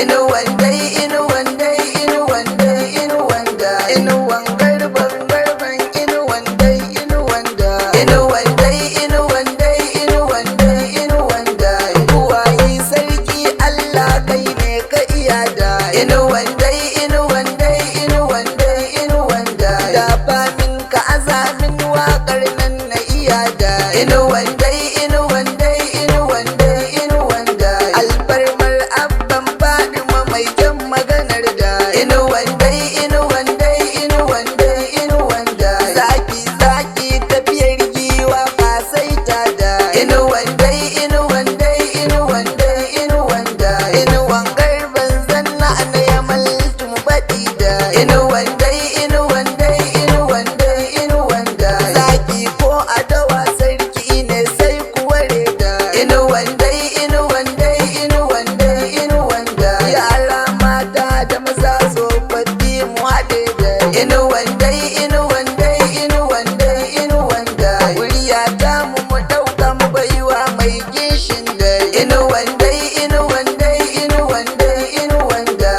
inuwan dai inuwan dai inuwan dai inuwan da inuwan garban garban inuwan dai inuwan da inuwan dai inuwan dai inuwan dai inuwan da buwayi sarki Allah kai ne ka iya da inuwan dai inuwan dai inuwan dai inuwan da da famin ka azamin waƙar nan na iya da inuwan dai inuwan dai inuwan dai inuwan da alfarmar abban Fadima mai kyan maganar da inuwan dai inuwan dai inuwan dai inuwan da zaki zaki tafiyar giwa ka saita da inuwan dai inuwan dai inuwan dai inuwan da inuwan garban zanna na yamal tum baɗi da inuwan dai inuwan dai inuwan dai inuwan da zaki ko adawa sarki ne sai kuware da inuwan dai inuwan dai inuwan dai inuwan da yara mata da maza tsofaffi mu haɗe da inuwan dai inuwan dai inuwan dai inuwan da wuriya ta mu ɗauka mu baiwa mai gishin da inuwan dai inuwan dai inuwan dai inuwan da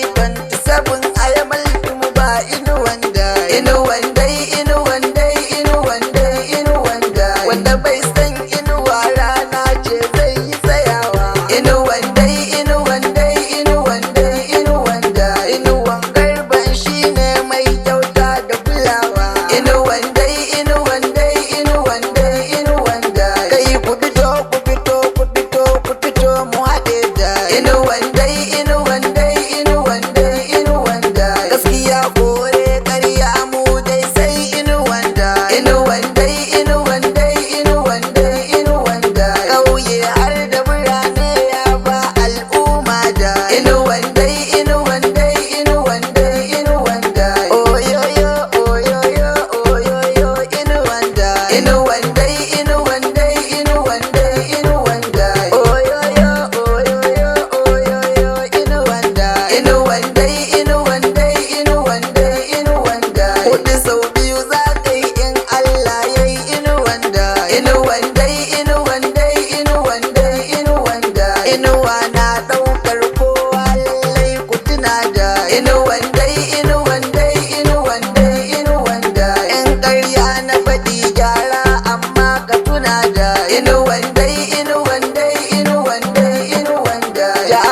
2027 a yamal mu ba inuwan da inuwan dai inuwan dai inuwan dai inuwan da wanda bai san inuwa rana ce zai yi tsayawa inuwan dai inuwan dai inuwan dai inuwan da inuwan garban shine mai kyauta da kulawa inuwan dai inuwan dai inuwan dai inuwan da kai ku fito ku fito ku fito ku fito mu haɗe da inuwan dai inuwan dai inuwan dai inuwan da gaskiya kore ƙarya mu dai sai inuwan da inuwan dai inuwan dai inuwan dai inuwan da ƙauye har da birane ya ba al'umma da inuwan dai inuwan dai inuwan dai inuwan da oyoyo oyoyo oyoyo inuwan da inuwan dai inuwan dai inuwan dai inuwan da oyoyo oyoyo oyoyo inuwan da inuwan dai inuwan dai inuwan dai inuwan da hudu sau biyu za ka yi in Allah ya yi inuwan da inuwan dai inuwan dai inuwan dai inuwan da inuwa na ɗaukar kowa lallai ku tuna da inuwan dai inuwan dai inuwan dai inuwan da in ƙarya na faɗi gyara amma ka tuna da inuwan dai inuwan dai inuwan dai inuwan da ja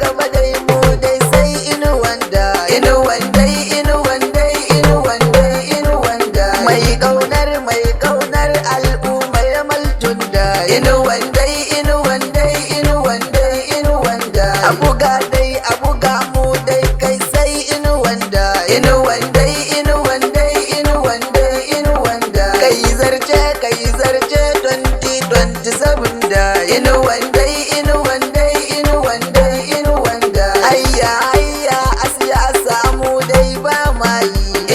gaba dai mu dai sai inuwan da inuwan dai inuwan dai inuwan dai inuwan da mai ƙaunar al'ummar maltun da inuwan dai inuwan dai inuwan dai inuwan da abuga mu dai kai sai inuwan da inuwan dai inuwan dai inuwan dai inuwan da kai zarce 2027 da inuwan dai inuwan dai inuwan dai inuwan da ayya asiya samu dai ba mai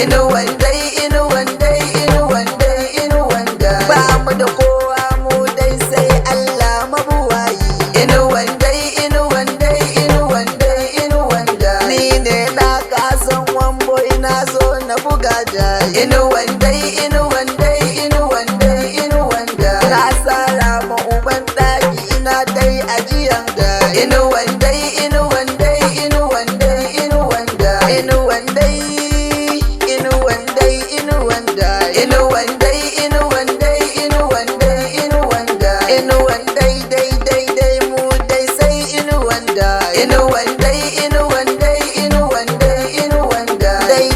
inuwan dai inuwan dai inuwan dai inuwan da ba mu da kowa mu dai sai Allah mabuwayi inuwan dai inuwan dai inuwan dai inuwan da ni ne na kasan wambo ina zo na buga da inuwan dai inuwan dai inuwan dai inuwan da na tsara ma uban ɗaki ina dai ajiyan da inuwan dai inuwan dai inuwan dai inuwan da inuwan dai inuwan dai inuwan da inuwan dai inuwan dai inuwan dai inuwan da inuwan dai mu dai sai inuwan da inuwan dai inuwan dai inuwan dai inuwan da dai